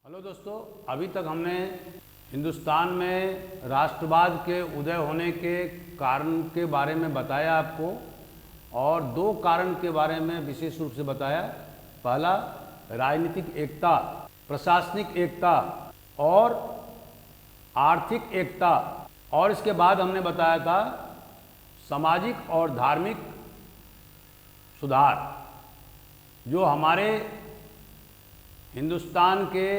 Hello दोस्तों, अभी तक हमने हिंदुस्तान में राष्ट्रवाद के उदय होने के कारण के बारे में बताया आपको, और दो कारण के बारे में विशेष रूप से बताया। पहला, राजनीतिक एकता, प्रशासनिक एकता और आर्थिक एकता, और इसके बाद हमने बताया था सामाजिक और धार्मिक सुधार, जो हमारे हिंदुस्तान के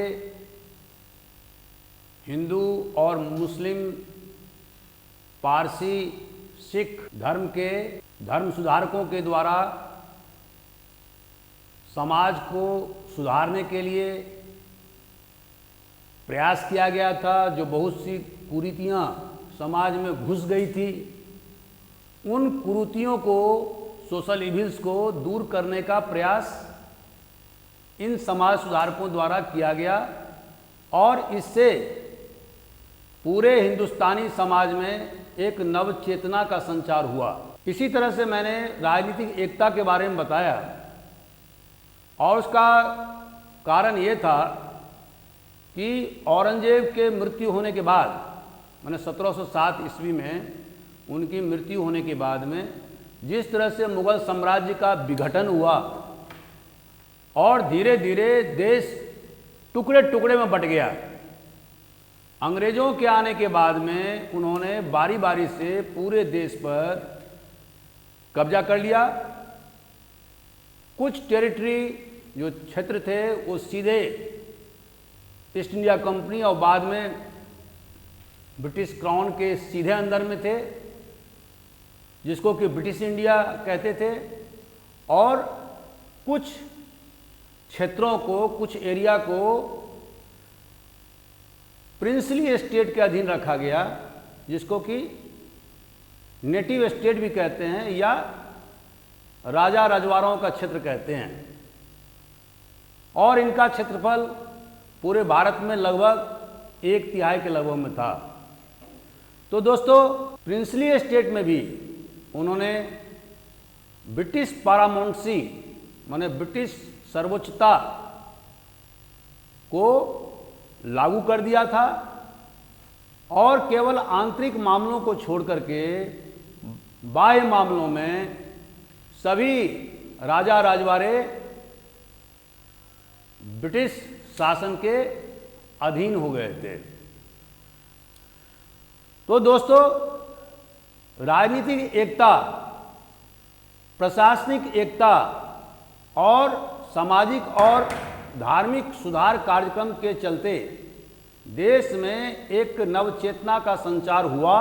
हिंदू और मुस्लिम, पारसी, सिख धर्म के धर्म सुधारकों के द्वारा समाज को सुधारने के लिए प्रयास किया गया था। जो बहुत सी कुरीतियाँ समाज में घुस गई थी, उन कुरीतियों को, सोशल इविल्स को दूर करने का प्रयास इन समाज सुधारकों द्वारा किया गया, और इससे पूरे हिंदुस्तानी समाज में एक नव चेतना का संचार हुआ। इसी तरह से मैंने राजनीतिक एकता के बारे में बताया, और उसका कारण ये था कि औरंगजेब के मृत्यु होने के बाद, मैंने 1707 ईस्वी में उनकी मृत्यु होने के बाद में जिस तरह से मुगल साम्राज्य का विघटन हुआ और धीरे धीरे देश टुकड़े टुकड़े में बट गया। अंग्रेजों के आने के बाद में उन्होंने बारी बारी से पूरे देश पर कब्जा कर लिया। कुछ टेरिटरी, जो क्षेत्र थे, वो सीधे ईस्ट इंडिया कंपनी और बाद में ब्रिटिश क्राउन के सीधे अंदर में थे, जिसको कि ब्रिटिश इंडिया कहते थे, और कुछ क्षेत्रों को, कुछ एरिया को प्रिंसली स्टेट के अधीन रखा गया, जिसको कि नेटिव स्टेट भी कहते हैं या राजा रजवाड़ों का क्षेत्र कहते हैं। और इनका क्षेत्रफल पूरे भारत में लगभग 1/3 के लगभग में था। तो दोस्तों, प्रिंसली स्टेट में भी उन्होंने ब्रिटिश पारामाउंसी, माने ब्रिटिश सर्वोच्चता को लागू कर दिया था, और केवल आंतरिक मामलों को छोड़ करके बाह्य मामलों में सभी राजा राजवाड़े ब्रिटिश शासन के अधीन हो गए थे। तो दोस्तों, राजनीतिक एकता, प्रशासनिक एकता और सामाजिक और धार्मिक सुधार कार्यक्रम के चलते देश में एक नवचेतना का संचार हुआ।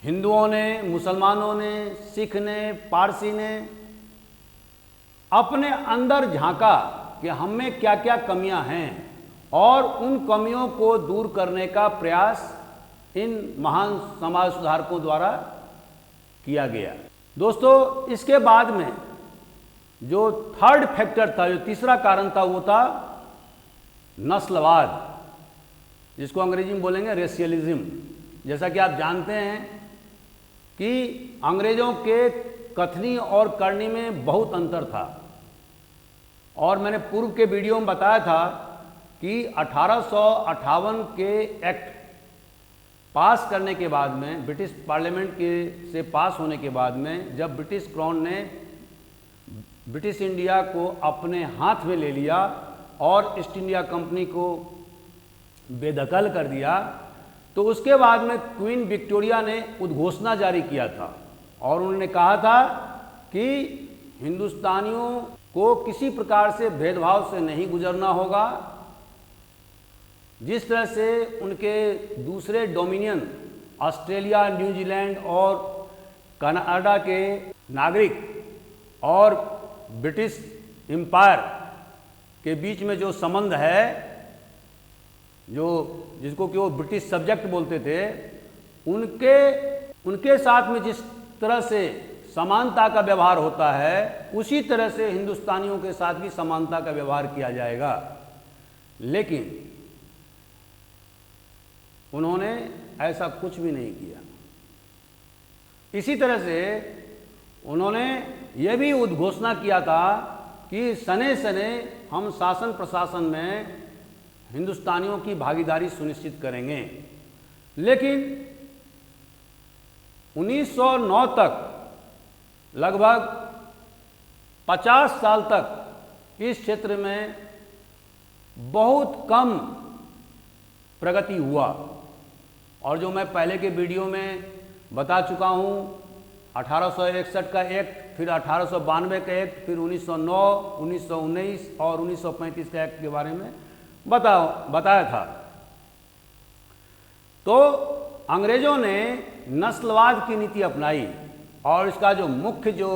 हिंदुओं ने, मुसलमानों ने, सिख ने, पारसी ने अपने अंदर झांका कि हम में क्या क्या कमियां हैं, और उन कमियों को दूर करने का प्रयास इन महान समाज सुधारकों द्वारा किया गया। दोस्तों, इसके बाद में जो थर्ड फैक्टर था, जो तीसरा कारण था, वो था नस्लवाद, जिसको अंग्रेजी में बोलेंगे रेशियलिज्म। जैसा कि आप जानते हैं कि अंग्रेजों के कथनी और करनी में बहुत अंतर था, और मैंने पूर्व के वीडियो में बताया था कि 1858 के एक्ट पास करने के बाद में, ब्रिटिश पार्लियामेंट के से पास होने के बाद में, जब ब्रिटिश क्राउन ने ब्रिटिश इंडिया को अपने हाथ में ले लिया और ईस्ट इंडिया कंपनी को बेदखल कर दिया, तो उसके बाद में क्वीन विक्टोरिया ने उद्घोषणा जारी किया था, और उन्होंने कहा था कि हिंदुस्तानियों को किसी प्रकार से भेदभाव से नहीं गुजरना होगा। जिस तरह से उनके दूसरे डोमिनियन ऑस्ट्रेलिया, न्यूजीलैंड और कनाडा के नागरिक और ब्रिटिश एम्पायर के बीच में जो संबंध है, जिसको कि वो ब्रिटिश सब्जेक्ट बोलते थे, उनके साथ में जिस तरह से समानता का व्यवहार होता है, उसी तरह से हिंदुस्तानियों के साथ भी समानता का व्यवहार किया जाएगा। लेकिन उन्होंने ऐसा कुछ भी नहीं किया। इसी तरह से उन्होंने यह भी उद्घोषणा किया था कि सने सने हम शासन प्रशासन में हिंदुस्तानियों की भागीदारी सुनिश्चित करेंगे। लेकिन 1909 तक लगभग 50 साल तक इस क्षेत्र में बहुत कम प्रगति हुआ। और जो मैं पहले के वीडियो में बता चुका हूँ, 1861 का एक्ट, फिर 1892 का एक्ट, फिर 1909, 1919 और 1935 का एक्ट के बारे में बताया था। तो अंग्रेजों ने नस्लवाद की नीति अपनाई और इसका जो मुख्य जो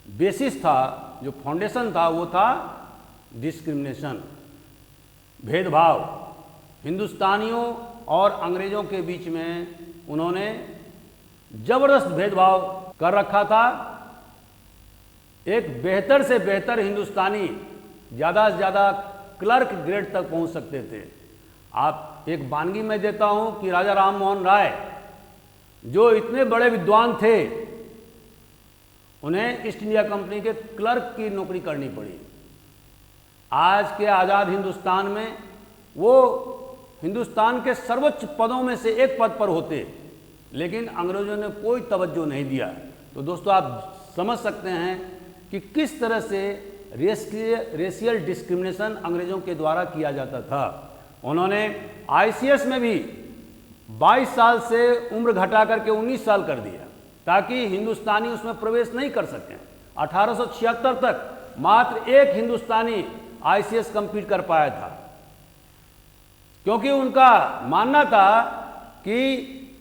बेसिस था, जो फाउंडेशन था, वो था डिस्क्रिमिनेशन, भेदभाव। हिंदुस्तानियों और अंग्रेजों के बीच में उन्होंने जबरदस्त भेदभाव कर रखा था। एक बेहतर से बेहतर हिंदुस्तानी ज़्यादा से ज़्यादा क्लर्क ग्रेड तक पहुंच सकते थे। आप एक वानगी में देता हूं कि राजा राम मोहन राय जो इतने बड़े विद्वान थे, उन्हें ईस्ट इंडिया कंपनी के क्लर्क की नौकरी करनी पड़ी। आज के आज़ाद हिंदुस्तान में वो हिंदुस्तान के सर्वोच्च पदों में से एक पद पर होते, लेकिन अंग्रेजों ने कोई तवज्जो नहीं दिया। तो दोस्तों, आप समझ सकते हैं कि किस तरह से रेशियल डिस्क्रिमिनेशन अंग्रेजों के द्वारा किया जाता था। उन्होंने आईसीएस में भी 22 साल से उम्र घटा करके 19 साल कर दिया ताकि हिंदुस्तानी उसमें प्रवेश नहीं कर सकें। 1876 तक मात्र एक हिंदुस्तानी आईसीएस कंप्लीट कर पाया था, क्योंकि उनका मानना था कि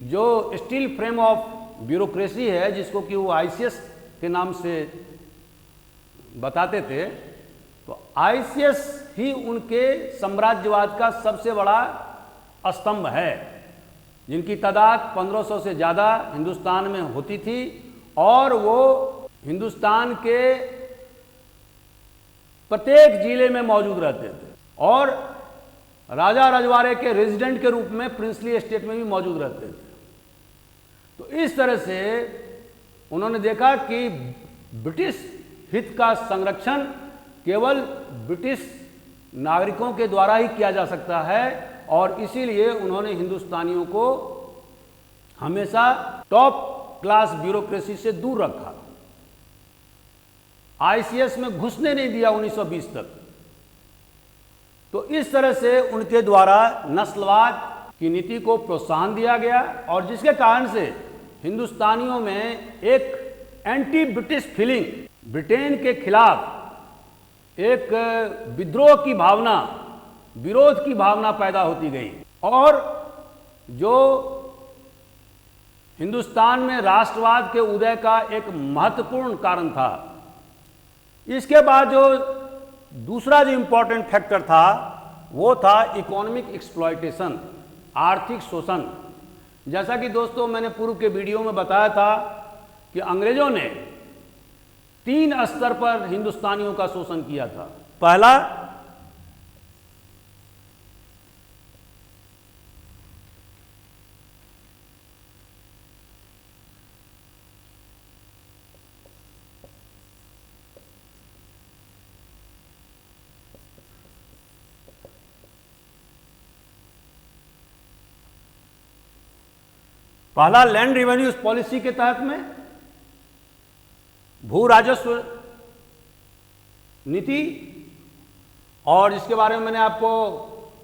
जो स्टील फ्रेम ऑफ ब्यूरोक्रेसी है, जिसको कि वो आईसीएस के नाम से बताते थे, तो आईसीएस ही उनके साम्राज्यवाद का सबसे बड़ा स्तंभ है, जिनकी तादाद 1500 से ज़्यादा हिंदुस्तान में होती थी और वो हिंदुस्तान के प्रत्येक जिले में मौजूद रहते थे और राजा रजवाड़े के रेजिडेंट के रूप में प्रिंसली एस्टेट में भी मौजूद रहते थे। तो इस तरह से उन्होंने देखा कि ब्रिटिश हित का संरक्षण केवल ब्रिटिश नागरिकों के द्वारा ही किया जा सकता है और इसीलिए उन्होंने हिंदुस्तानियों को हमेशा टॉप क्लास ब्यूरोक्रेसी से दूर रखा। आईसीएस में घुसने नहीं दिया 1920 तक। तो इस तरह से उनके द्वारा नस्लवाद की नीति को प्रोत्साहन दिया गया और जिसके कारण से हिंदुस्तानियों में एक एंटी ब्रिटिश फीलिंग, ब्रिटेन के खिलाफ एक विद्रोह की भावना, विरोध की भावना पैदा होती गई और जो हिंदुस्तान में राष्ट्रवाद के उदय का एक महत्वपूर्ण कारण था। इसके बाद जो दूसरा जो इंपॉर्टेंट फैक्टर था वो था इकोनॉमिक एक्सप्लॉयटेशन, आर्थिक शोषण। जैसा कि दोस्तों मैंने पूर्व के वीडियो में बताया था कि अंग्रेजों ने 3 स्तर पर हिंदुस्तानियों का शोषण किया था। पहला, लैंड रिवेन्यू पॉलिसी के तहत में भू राजस्व नीति, और इसके बारे में मैंने आपको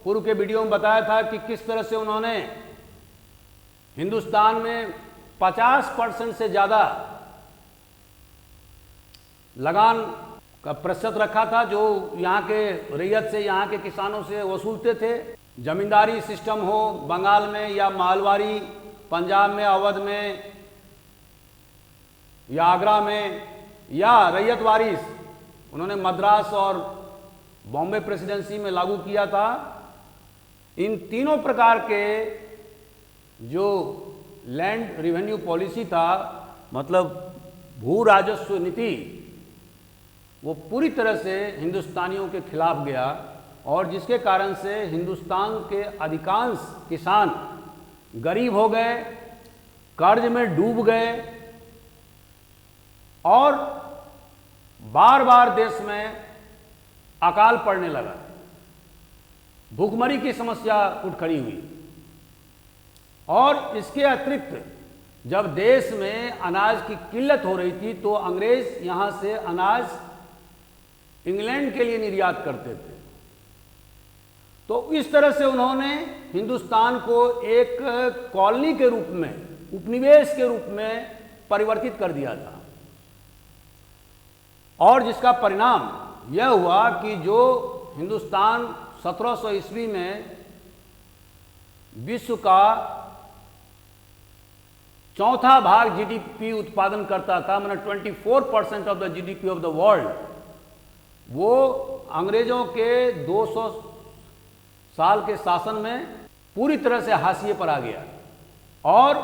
पूर्व के वीडियो में बताया था कि किस तरह से उन्होंने हिंदुस्तान में 50% से ज़्यादा लगान का प्रतिशत रखा था जो यहाँ के रैयत से, यहाँ के किसानों से वसूलते थे। जमींदारी सिस्टम हो बंगाल में या मालवाड़ी, पंजाब में, अवध में या आगरा में, या रैयत वारिस उन्होंने मद्रास और बॉम्बे प्रेसिडेंसी में लागू किया था। इन तीनों प्रकार के जो लैंड रिवेन्यू पॉलिसी था, मतलब भू राजस्व नीति, वो पूरी तरह से हिंदुस्तानियों के खिलाफ गया और जिसके कारण से हिंदुस्तान के अधिकांश किसान गरीब हो गए, कर्ज में डूब गए और बार बार देश में अकाल पड़ने लगा, भूखमरी की समस्या उठ खड़ी हुई। और इसके अतिरिक्त जब देश में अनाज की किल्लत हो रही थी तो अंग्रेज यहाँ से अनाज इंग्लैंड के लिए निर्यात करते थे। तो इस तरह से उन्होंने हिंदुस्तान को एक कॉलोनी के रूप में, उपनिवेश के रूप में परिवर्तित कर दिया था। और जिसका परिणाम यह हुआ कि जो हिंदुस्तान 1700 ईस्वी में विश्व का चौथा भाग जीडीपी उत्पादन करता था, मतलब 24% of the GDP of the world, वो अंग्रेजों के 200 साल के शासन में पूरी तरह से हाशिए पर आ गया और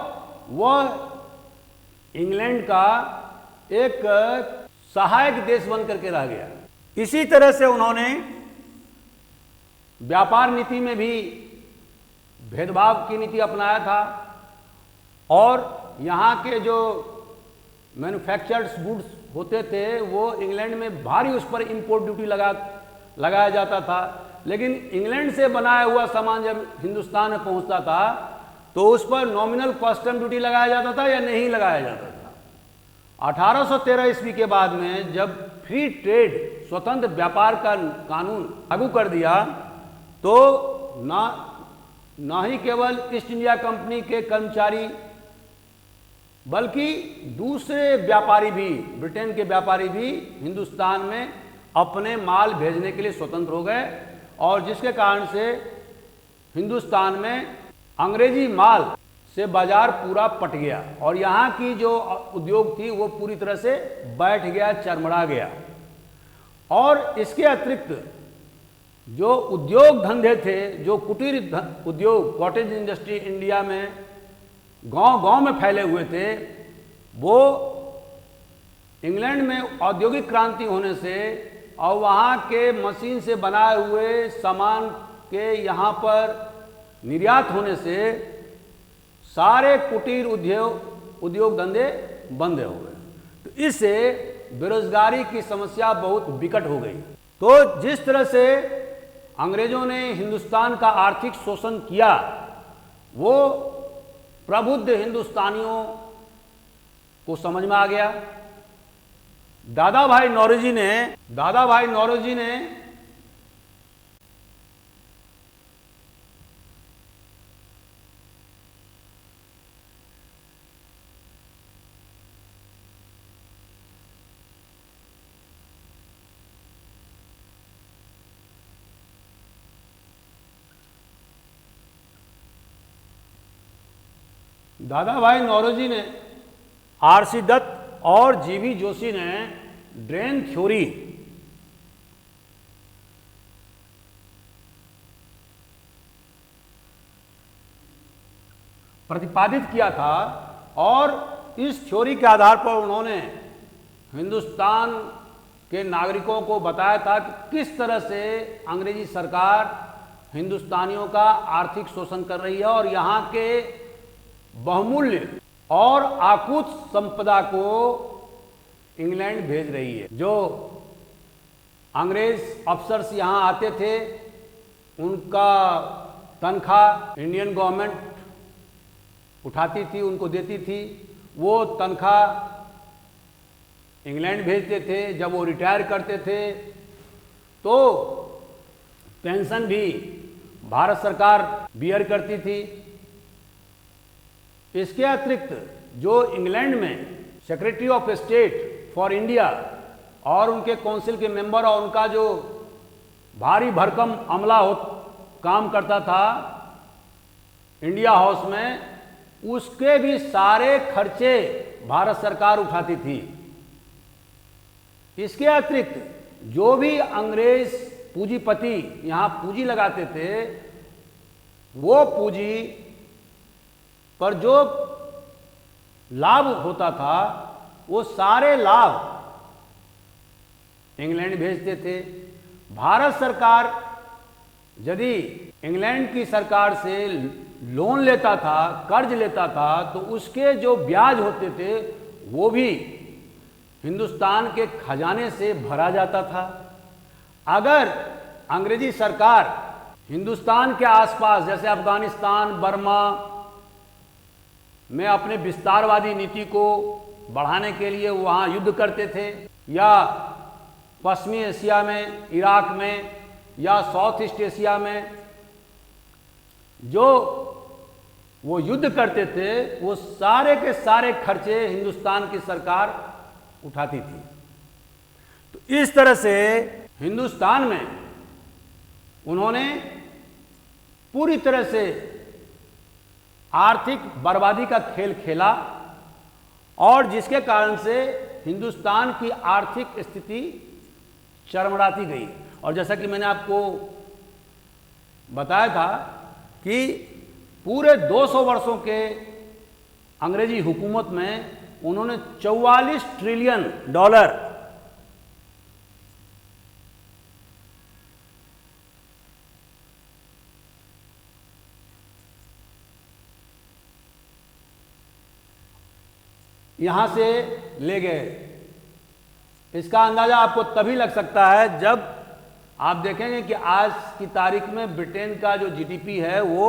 वह इंग्लैंड का एक सहायक देश बन करके रह गया। इसी तरह से उन्होंने व्यापार नीति में भी भेदभाव की नीति अपनाया था और यहाँ के जो मैन्युफैक्चर्ड गुड्स होते थे वो इंग्लैंड में भारी उस पर इंपोर्ट ड्यूटी लगाया जाता था। लेकिन इंग्लैंड से बनाया हुआ सामान जब हिंदुस्तान में पहुंचता था तो उस पर नॉमिनल कस्टम ड्यूटी लगाया जाता था या नहीं लगाया जाता था। 1813 ईस्वी के बाद में जब फ्री ट्रेड, स्वतंत्र व्यापार का कानून लागू कर दिया तो ना ही केवल ईस्ट इंडिया कंपनी के कर्मचारी बल्कि दूसरे व्यापारी भी, ब्रिटेन के व्यापारी भी हिंदुस्तान में अपने माल भेजने के लिए स्वतंत्र हो गए और जिसके कारण से हिंदुस्तान में अंग्रेजी माल से बाजार पूरा पट गया और यहाँ की जो उद्योग थी वो पूरी तरह से बैठ गया, चरमरा गया। और इसके अतिरिक्त जो उद्योग धंधे थे, जो कुटीर उद्योग, कॉटेज इंडस्ट्री इंडिया में गांव-गांव में फैले हुए थे, वो इंग्लैंड में औद्योगिक क्रांति होने से और वहाँ के मशीन से बनाए हुए सामान के यहाँ पर निर्यात होने से सारे कुटीर उद्योग धंधे बंद हो गए। तो इससे बेरोजगारी की समस्या बहुत विकट हो गई। तो जिस तरह से अंग्रेजों ने हिंदुस्तान का आर्थिक शोषण किया वो प्रबुद्ध हिंदुस्तानियों को समझ में आ गया। दादा भाई नौरोजी ने आरसी दत्त और जीवी जोशी ने ड्रेन थ्योरी प्रतिपादित किया था और इस थ्योरी के आधार पर उन्होंने हिंदुस्तान के नागरिकों को बताया था कि किस तरह से अंग्रेजी सरकार हिंदुस्तानियों का आर्थिक शोषण कर रही है और यहाँ के बहुमूल्य और आकुत संपदा को इंग्लैंड भेज रही है। जो अंग्रेज अफसर्स यहाँ आते थे उनका तनख्वाह इंडियन गवर्नमेंट उठाती थी, उनको देती थी, वो तनख्वाह इंग्लैंड भेजते थे। जब वो रिटायर करते थे तो पेंशन भी भारत सरकार बियर करती थी। इसके अतिरिक्त जो इंग्लैंड में secretary of state for India और उनके काउंसिल के मेंबर और उनका जो भारी भरकम अमला काम करता था इंडिया हाउस में, उसके भी सारे खर्चे भारत सरकार उठाती थी। इसके अतिरिक्त जो भी अंग्रेज पूंजीपति यहाँ पूंजी लगाते थे वो पूंजी पर जो लाभ होता था वो सारे लाभ इंग्लैंड भेजते थे। भारत सरकार यदि इंग्लैंड की सरकार से लोन लेता था, कर्ज लेता था, तो उसके जो ब्याज होते थे वो भी हिंदुस्तान के खजाने से भरा जाता था। अगर अंग्रेजी सरकार हिंदुस्तान के आसपास जैसे अफगानिस्तान, बर्मा में अपने विस्तारवादी नीति को बढ़ाने के लिए वहाँ युद्ध करते थे, या पश्चिमी एशिया में, इराक में, या साउथ ईस्ट एशिया में जो वो युद्ध करते थे, वो सारे के सारे खर्चे हिंदुस्तान की सरकार उठाती थी। तो इस तरह से हिंदुस्तान में उन्होंने पूरी तरह से आर्थिक बर्बादी का खेल खेला, और जिसके कारण से हिंदुस्तान की आर्थिक स्थिति चरमराती गई। और जैसा कि मैंने आपको बताया था कि पूरे 200 वर्षों के अंग्रेजी हुकूमत में उन्होंने 44 ट्रिलियन डॉलर यहां से ले गए। इसका अंदाजा आपको तभी लग सकता है जब आप देखेंगे कि आज की तारीख में ब्रिटेन का जो जीडीपी है वो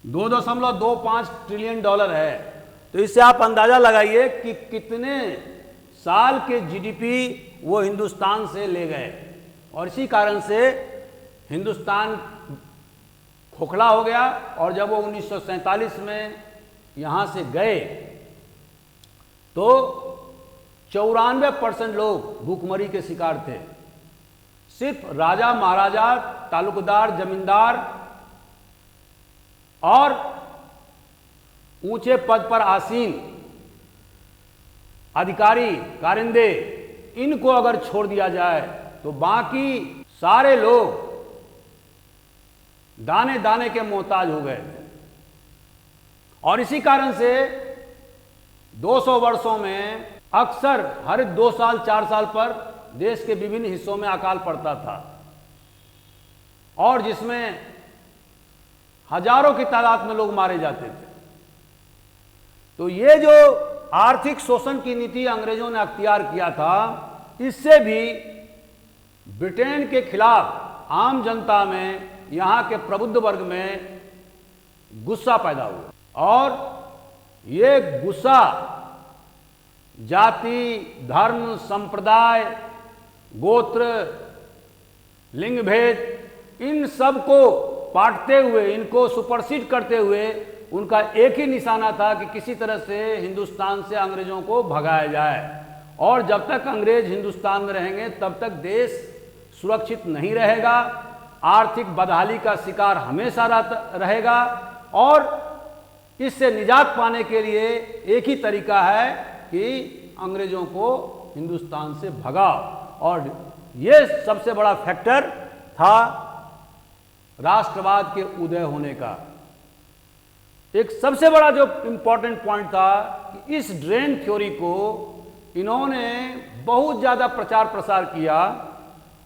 $2.25 ट्रिलियन है। तो इससे आप अंदाजा लगाइए कि कितने साल के जीडीपी वो हिंदुस्तान से ले गए। और इसी कारण से हिंदुस्तान खोखला हो गया, और जब वो 1947 में यहाँ से गए तो 94% लोग भूखमरी के शिकार थे। सिर्फ राजा, महाराजा, तालुकदार, जमींदार और ऊंचे पद पर आसीन अधिकारी, कारिंदे, इनको अगर छोड़ दिया जाए तो बाकी सारे लोग दाने दाने के मोहताज हो गए थे। और इसी कारण से 200 वर्षों में अक्सर हर 2 साल 4 साल पर देश के विभिन्न हिस्सों में अकाल पड़ता था, और जिसमें हजारों की तादाद में लोग मारे जाते थे। तो ये जो आर्थिक शोषण की नीति अंग्रेजों ने अख्तियार किया था, इससे भी ब्रिटेन के खिलाफ आम जनता में, यहाँ के प्रबुद्ध वर्ग में गुस्सा पैदा हुआ। और ये गुस्सा जाति, धर्म, संप्रदाय, गोत्र, लिंग भेद, इन सब को पाटते हुए, इनको सुपरसीड करते हुए उनका एक ही निशाना था कि किसी तरह से हिंदुस्तान से अंग्रेजों को भगाया जाए। और जब तक अंग्रेज हिंदुस्तान में रहेंगे तब तक देश सुरक्षित नहीं रहेगा, आर्थिक बदहाली का शिकार हमेशा रहेगा। और इससे निजात पाने के लिए एक ही तरीका है कि अंग्रेजों को हिंदुस्तान से भगाओ। और ये सबसे बड़ा फैक्टर था राष्ट्रवाद के उदय होने का। एक सबसे बड़ा जो इंपॉर्टेंट पॉइंट था कि इस ड्रेन थ्योरी को इन्होंने बहुत ज़्यादा प्रचार प्रसार किया,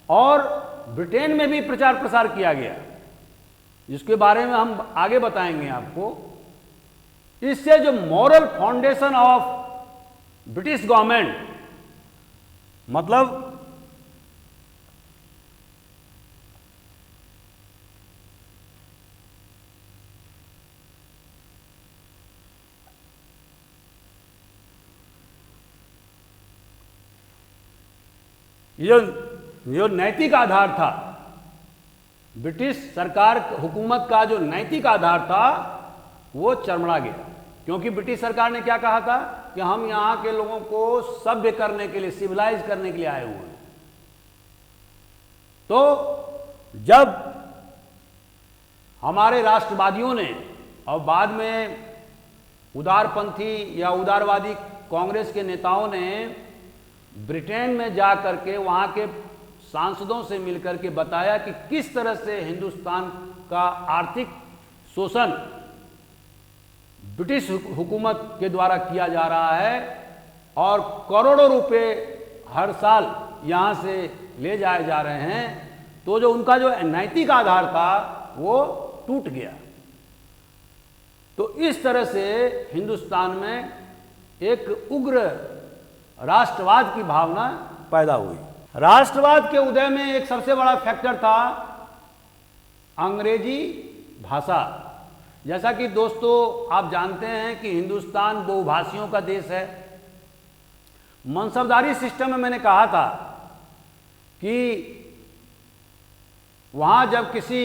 और ब्रिटेन में भी प्रचार प्रसार किया गया, जिसके बारे में हम आगे बताएंगे आपको। इससे जो moral foundation of British government, मतलब जो नैतिक आधार था, ब्रिटिश सरकार हुकूमत का जो नैतिक आधार था वो चरमरा गया। क्योंकि ब्रिटिश सरकार ने क्या कहा था कि हम यहाँ के लोगों को सभ्य करने के लिए, सिविलाइज करने के लिए आए हुए हैं। तो जब हमारे राष्ट्रवादियों ने और बाद में उदारपंथी या उदारवादी कांग्रेस के नेताओं ने ब्रिटेन में जा करके वहाँ के सांसदों से मिलकर के बताया कि किस तरह से हिंदुस्तान का आर्थिक शोषण ब्रिटिश हुकूमत के द्वारा किया जा रहा है, और करोड़ों रुपए हर साल यहाँ से ले जाए जा रहे हैं, तो जो उनका जो नैतिक आधार था वो टूट गया। तो इस तरह से हिंदुस्तान में एक उग्र राष्ट्रवाद की भावना पैदा हुई। राष्ट्रवाद के उदय में एक सबसे बड़ा फैक्टर था अंग्रेजी भाषा। जैसा कि दोस्तों आप जानते हैं कि हिंदुस्तान बहुभाषियों का देश है। मनसबदारी सिस्टम में मैंने कहा था कि वहाँ जब किसी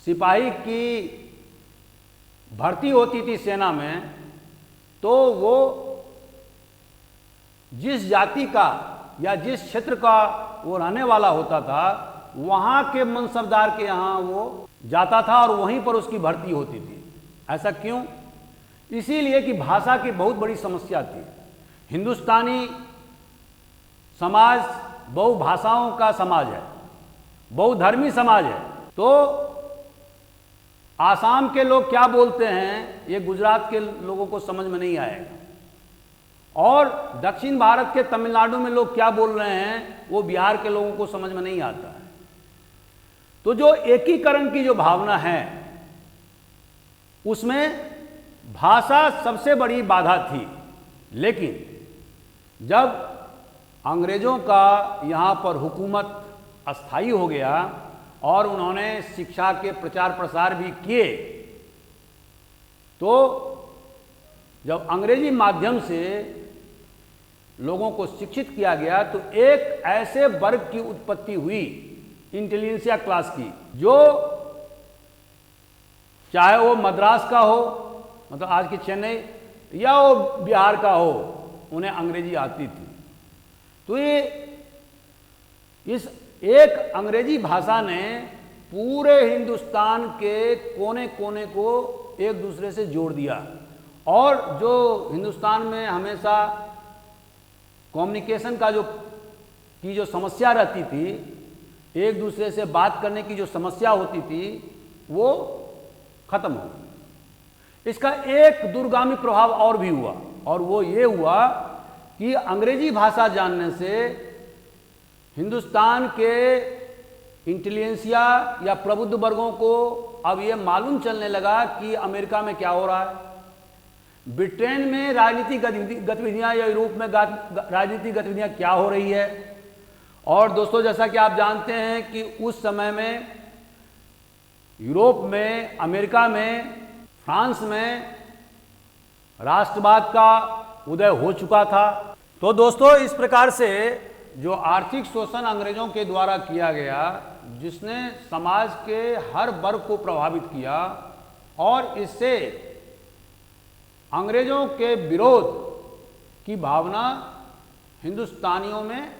सिपाही की भर्ती होती थी सेना में, तो वो जिस जाति का या जिस क्षेत्र का वो रहने वाला होता था, वहाँ के मनसबदार के यहाँ वो जाता था और वहीं पर उसकी भर्ती होती थी। ऐसा क्यों? इसीलिए कि भाषा की बहुत बड़ी समस्या थी। हिंदुस्तानी समाज बहुभाषाओं का समाज है, बहुधर्मी समाज है। तो आसाम के लोग क्या बोलते हैं ये गुजरात के लोगों को समझ में नहीं आएगा, और दक्षिण भारत के तमिलनाडु में लोग क्या बोल रहे हैं वो बिहार के लोगों को समझ में नहीं आता है। तो जो एकीकरण की जो भावना है उसमें भाषा सबसे बड़ी बाधा थी। लेकिन जब अंग्रेजों का यहाँ पर हुकूमत अस्थायी हो गया और उन्होंने शिक्षा के प्रचार प्रसार भी किए, तो जब अंग्रेजी माध्यम से लोगों को शिक्षित किया गया तो एक ऐसे वर्ग की उत्पत्ति हुई इंटेलिजेंसिया क्लास की, जो चाहे वो मद्रास का हो, मतलब आज की चेन्नई, या वो बिहार का हो, उन्हें अंग्रेजी आती थी। तो ये इस एक अंग्रेजी भाषा ने पूरे हिंदुस्तान के कोने कोने को एक दूसरे से जोड़ दिया। और जो हिंदुस्तान में हमेशा कम्युनिकेशन का जो समस्या रहती थी, एक दूसरे से बात करने की जो समस्या होती थी, वो खत्म हो गई। इसका एक दूरगामी प्रभाव और भी हुआ, और वो ये हुआ कि अंग्रेजी भाषा जानने से हिंदुस्तान के इंटेलिजेंसिया या प्रबुद्ध वर्गों को अब ये मालूम चलने लगा कि अमेरिका में क्या हो रहा है, ब्रिटेन में राजनीतिक गतिविधियां या यूरोप में राजनीतिक गतिविधियां क्या हो रही है। और दोस्तों जैसा कि आप जानते हैं कि उस समय में यूरोप में, अमेरिका में, फ्रांस में राष्ट्रवाद का उदय हो चुका था। तो दोस्तों इस प्रकार से जो आर्थिक शोषण अंग्रेजों के द्वारा किया गया, जिसने समाज के हर वर्ग को प्रभावित किया, और इससे अंग्रेजों के विरोध की भावना हिंदुस्तानियों में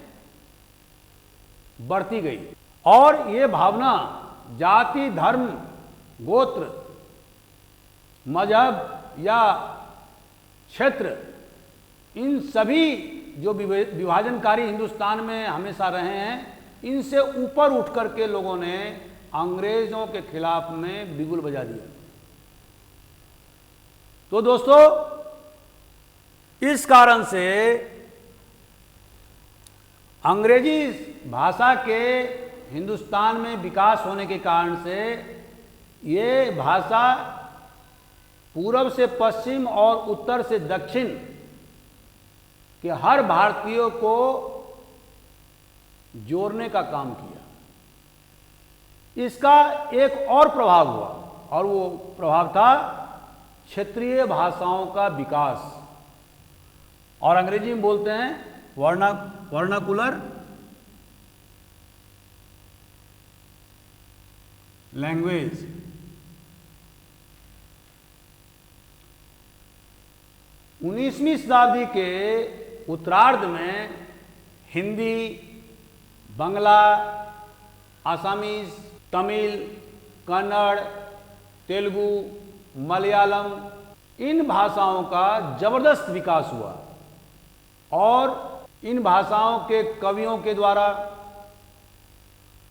बढ़ती गई। और ये भावना जाति, धर्म, गोत्र, मजहब या क्षेत्र, इन सभी जो विभाजनकारी हिंदुस्तान में हमेशा रहे हैं, इनसे ऊपर उठ करके लोगों ने अंग्रेजों के खिलाफ में बिगुल बजा दिया। तो दोस्तों इस कारण से अंग्रेजी भाषा के हिंदुस्तान में विकास होने के कारण से ये भाषा पूर्व से पश्चिम और उत्तर से दक्षिण के हर भारतीयों को जोड़ने का काम किया। इसका एक और प्रभाव हुआ, और वो प्रभाव था क्षेत्रीय भाषाओं का विकास, और अंग्रेजी में बोलते हैं वर्नाकुलर लैंग्वेज। उन्नीसवीं शताब्दी के उत्तरार्ध में हिंदी, बंगला, आसामीज, तमिल, कन्नड़, तेलुगु, मलयालम, इन भाषाओं का जबरदस्त विकास हुआ, और इन भाषाओं के कवियों के द्वारा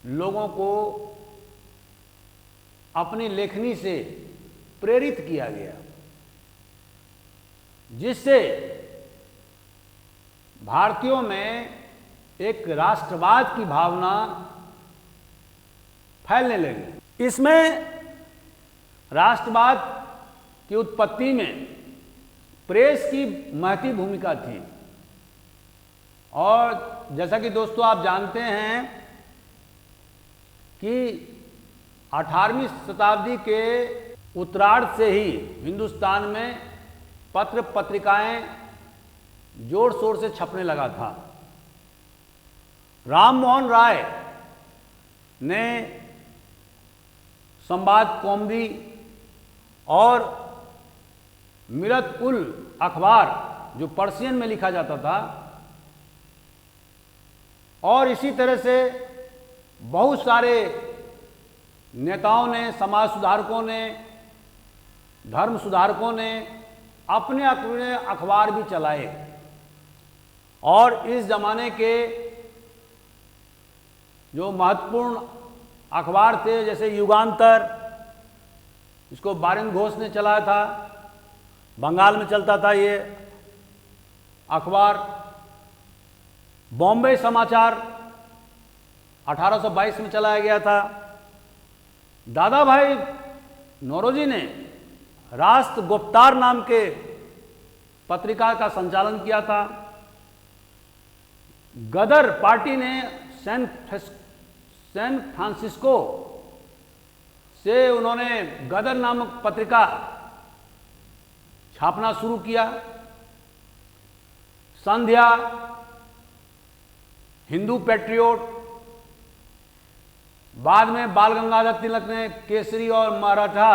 लोगों को अपनी लेखनी से प्रेरित किया गया, जिससे भारतीयों में एक राष्ट्रवाद की भावना फैलने लगी। इसमें राष्ट्रवाद की उत्पत्ति में प्रेस की महती भूमिका थी। और जैसा कि दोस्तों आप जानते हैं कि 18वीं शताब्दी के उत्तरार्ध से ही हिंदुस्तान में पत्र पत्रिकाएं जोर शोर से छपने लगा था। राम मोहन राय ने संवाद कौमुदी और मिरत उल अखबार जो पर्शियन में लिखा जाता था, और इसी तरह से बहुत सारे नेताओं ने, समाज सुधारकों ने, धर्म सुधारकों ने अपने अपने अखबार भी चलाए। और इस जमाने के जो महत्वपूर्ण अखबार थे, जैसे युगांतर, इसको बारिन घोष ने चलाया था, बंगाल में चलता था ये अखबार। बॉम्बे समाचार 1822 में चलाया गया था। दादा भाई नौरोजी ने राष्ट्र गुप्तार नाम के पत्रिका का संचालन किया था। गदर पार्टी ने सैन फ्रांसिस्को से उन्होंने गदर नामक पत्रिका छापना शुरू किया। संध्या, हिंदू पैट्रियोट, बाद में बाल गंगाधर तिलक ने केसरी और मराठा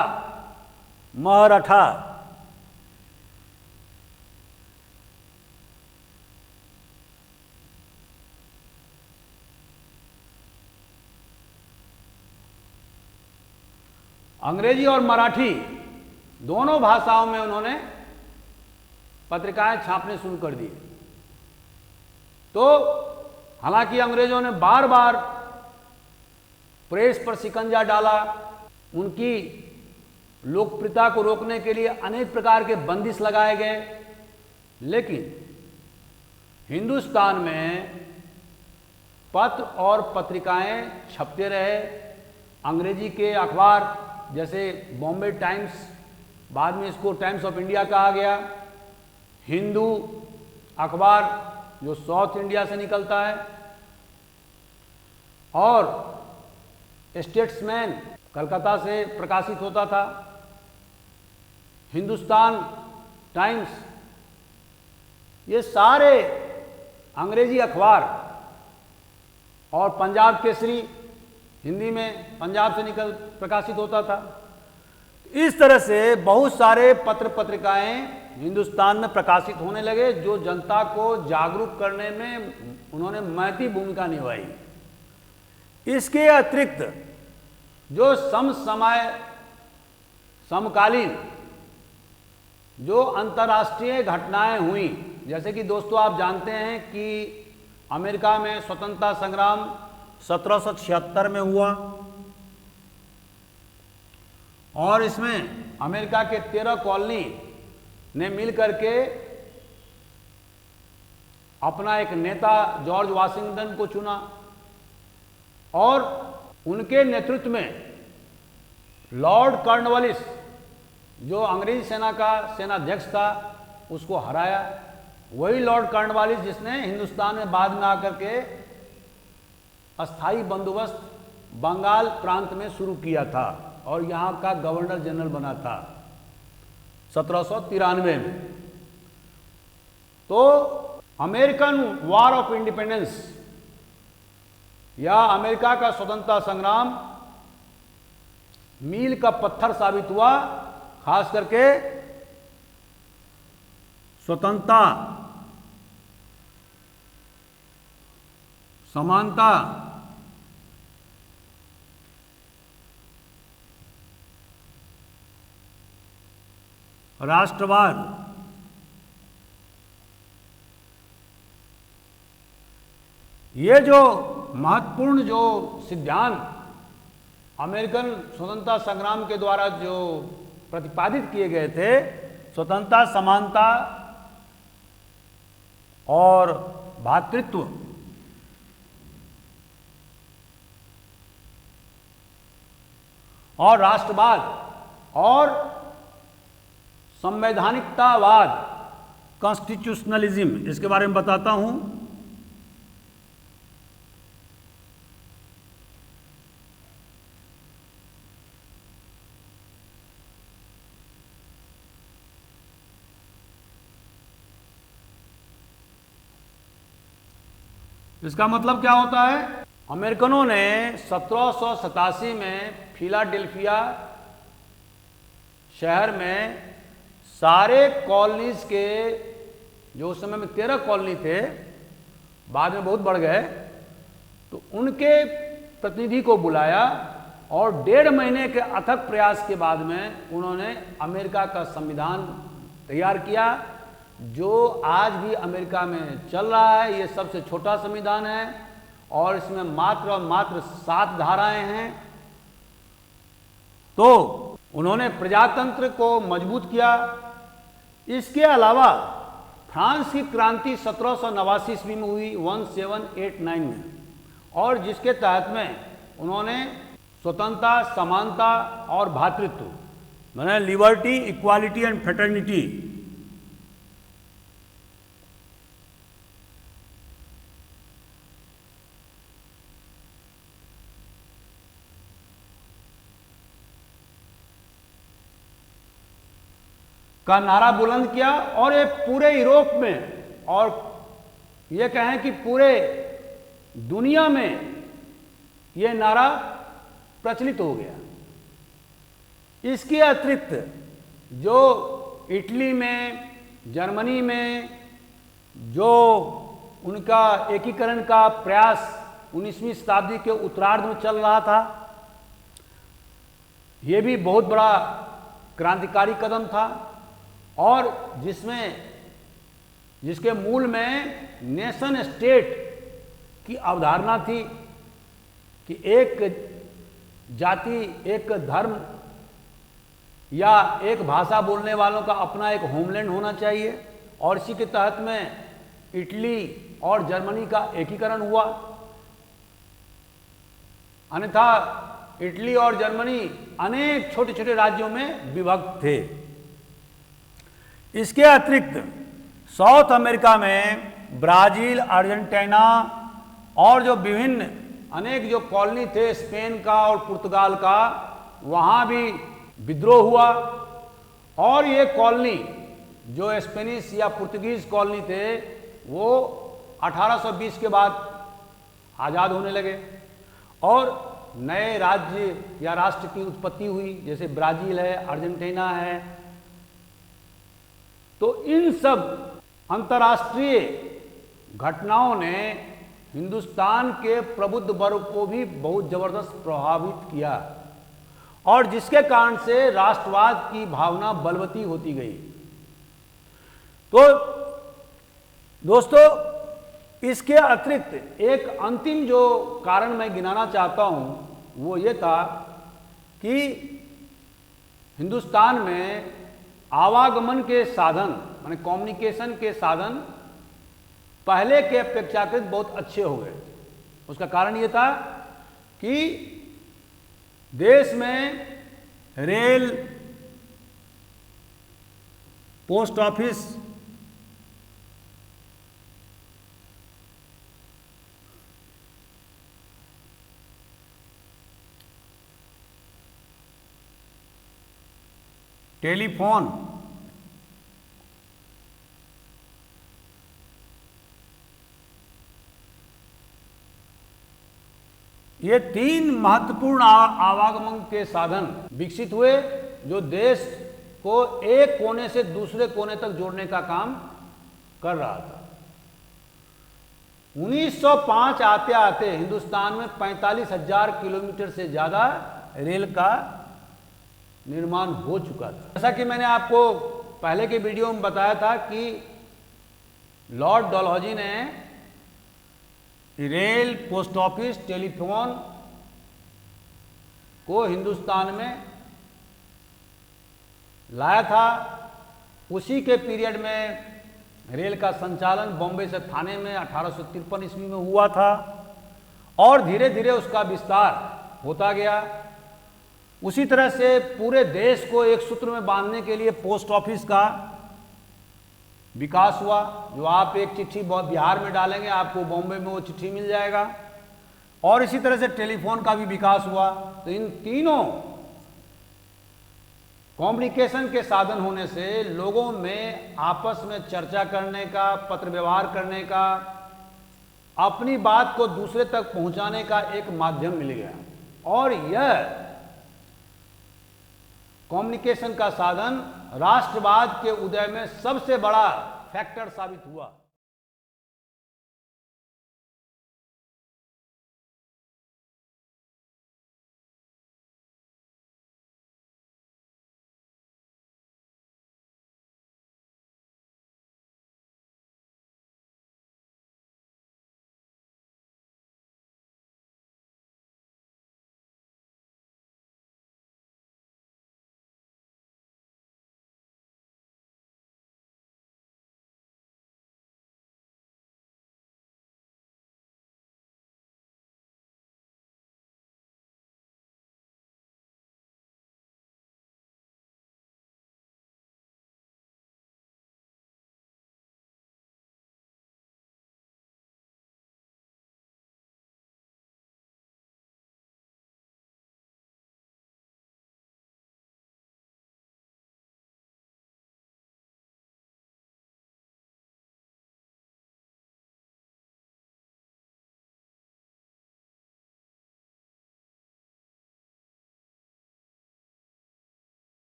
अंग्रेजी और मराठी दोनों भाषाओं में उन्होंने पत्रिकाएं छापने शुरू कर दी। तो हालांकि अंग्रेजों ने बार बार प्रेस पर शिकंजा डाला, उनकी लोकप्रियता को रोकने के लिए अनेक प्रकार के बंदिश लगाए गए, लेकिन हिंदुस्तान में पत्र और पत्रिकाएं छपते रहे। अंग्रेजी के अखबार जैसे बॉम्बे टाइम्स, बाद में इसको टाइम्स ऑफ इंडिया कहा गया, हिंदू अखबार जो साउथ इंडिया से निकलता है, और स्टेट्समैन कलकत्ता से प्रकाशित होता था, हिंदुस्तान टाइम्स, ये सारे अंग्रेजी अखबार, और पंजाब केसरी हिंदी में पंजाब से प्रकाशित होता था। इस तरह से बहुत सारे पत्र पत्रिकाएं हिंदुस्तान में प्रकाशित होने लगे, जो जनता को जागरूक करने में उन्होंने महती भूमिका निभाई। इसके अतिरिक्त जो समकालीन जो अंतर्राष्ट्रीय घटनाएं हुई, जैसे कि दोस्तों आप जानते हैं कि अमेरिका में स्वतंत्रता संग्राम 1776 में हुआ, और इसमें अमेरिका के 13 कॉलोनी ने मिलकर के अपना एक नेता जॉर्ज वाशिंगटन को चुना, और उनके नेतृत्व में लॉर्ड कॉर्नवालिस जो अंग्रेजी सेना का सेनाध्यक्ष था उसको हराया। वही लॉर्ड कॉर्नवालिस जिसने हिंदुस्तान में बाद में आकर के अस्थाई बंदोबस्त बंगाल प्रांत में शुरू किया था और यहाँ का गवर्नर जनरल बना था 1793 में। तो अमेरिकन वॉर ऑफ इंडिपेंडेंस या अमेरिका का स्वतंत्रता संग्राम मील का पत्थर साबित हुआ, खास करके स्वतंत्रता, समानता, राष्ट्रवाद, ये जो महत्वपूर्ण जो सिद्धांत अमेरिकन स्वतंत्रता संग्राम के द्वारा जो प्रतिपादित किए गए थे, स्वतंत्रता, समानता और भ्रातृत्व, और राष्ट्रवाद और संवैधानिकतावाद, कॉन्स्टिट्यूशनलिज्म, इसके बारे में बताता हूं। इसका मतलब क्या होता है? अमेरिकनों ने 1787 में फिलाडेल्फिया शहर में सारे कॉलोनीज के, जो उस समय में 13 कॉलोनी थे, बाद में बहुत बढ़ गए, तो उनके प्रतिनिधि को बुलाया और 1.5 महीने के अथक प्रयास के बाद में उन्होंने अमेरिका का संविधान तैयार किया, जो आज भी अमेरिका में चल रहा है। ये सबसे छोटा संविधान है और इसमें मात्र और मात्र 7 धाराएं हैं। तो उन्होंने प्रजातंत्र को मजबूत किया। इसके अलावा फ्रांस की क्रांति 1789 ईस्वी में हुई, 1789 में, और जिसके तहत में उन्होंने स्वतंत्रता, समानता और भ्रातृत्व, मैंने लिबर्टी, इक्वालिटी एंड फ्रेटर्निटी, का नारा बुलंद किया। और ये पूरे यूरोप में और ये कहें कि पूरे दुनिया में ये नारा प्रचलित हो गया। इसके अतिरिक्त जो इटली में, जर्मनी में जो उनका एकीकरण का प्रयास 19वीं शताब्दी के उत्तरार्ध में चल रहा था, ये भी बहुत बड़ा क्रांतिकारी कदम था, और जिसके मूल में नेशन स्टेट की अवधारणा थी कि एक जाति, एक धर्म या एक भाषा बोलने वालों का अपना एक होमलैंड होना चाहिए। और इसी के तहत में इटली और जर्मनी का एकीकरण हुआ। अन्यथा इटली और जर्मनी अनेक छोटे छोटे राज्यों में विभक्त थे। इसके अतिरिक्त साउथ अमेरिका में ब्राजील, अर्जेंटीना और जो विभिन्न अनेक जो कॉलोनी थे स्पेन का और पुर्तगाल का, वहाँ भी विद्रोह हुआ। और ये कॉलोनी जो स्पेनिश या पुर्तगीज कॉलोनी थे, वो 1820 के बाद आज़ाद होने लगे और नए राज्य या राष्ट्र की उत्पत्ति हुई, जैसे ब्राज़ील है, अर्जेंटीना है। तो इन सब अंतर्राष्ट्रीय घटनाओं ने हिंदुस्तान के प्रबुद्ध वर्ग को भी बहुत जबरदस्त प्रभावित किया, और जिसके कारण से राष्ट्रवाद की भावना बलवती होती गई। तो दोस्तों, इसके अतिरिक्त एक अंतिम जो कारण मैं गिनाना चाहता हूं, वो ये था कि हिंदुस्तान में आवागमन के साधन, माने कम्युनिकेशन के साधन पहले के अपेक्षाकृत बहुत अच्छे हो गए। उसका कारण ये था कि देश में रेल, पोस्ट ऑफिस, टेलीफोन, ये 3 महत्वपूर्ण आवागमन के साधन विकसित हुए, जो देश को एक कोने से दूसरे कोने तक जोड़ने का काम कर रहा था। 1905 आते आते हिंदुस्तान में 45,000 किलोमीटर से ज़्यादा रेल का निर्माण हो चुका था। जैसा कि मैंने आपको पहले के वीडियो में बताया था कि लॉर्ड डलहौजी ने रेल, पोस्ट ऑफिस, टेलीफोन को हिंदुस्तान में लाया था। उसी के पीरियड में रेल का संचालन बॉम्बे से थाने में 1853 ईस्वी में हुआ था, और धीरे धीरे उसका विस्तार होता गया। उसी तरह से पूरे देश को एक सूत्र में बांधने के लिए पोस्ट ऑफिस का विकास हुआ। जो आप एक चिट्ठी बिहार में डालेंगे आपको बॉम्बे में वो चिट्ठी मिल जाएगा। और इसी तरह से टेलीफोन का भी विकास हुआ। तो इन तीनों कम्युनिकेशन के साधन होने से लोगों में आपस में चर्चा करने का, पत्र व्यवहार करने का, अपनी बात को दूसरे तक पहुंचाने का एक माध्यम मिल गया। और यह कम्युनिकेशन का साधन राष्ट्रवाद के उदय में सबसे बड़ा फैक्टर साबित हुआ।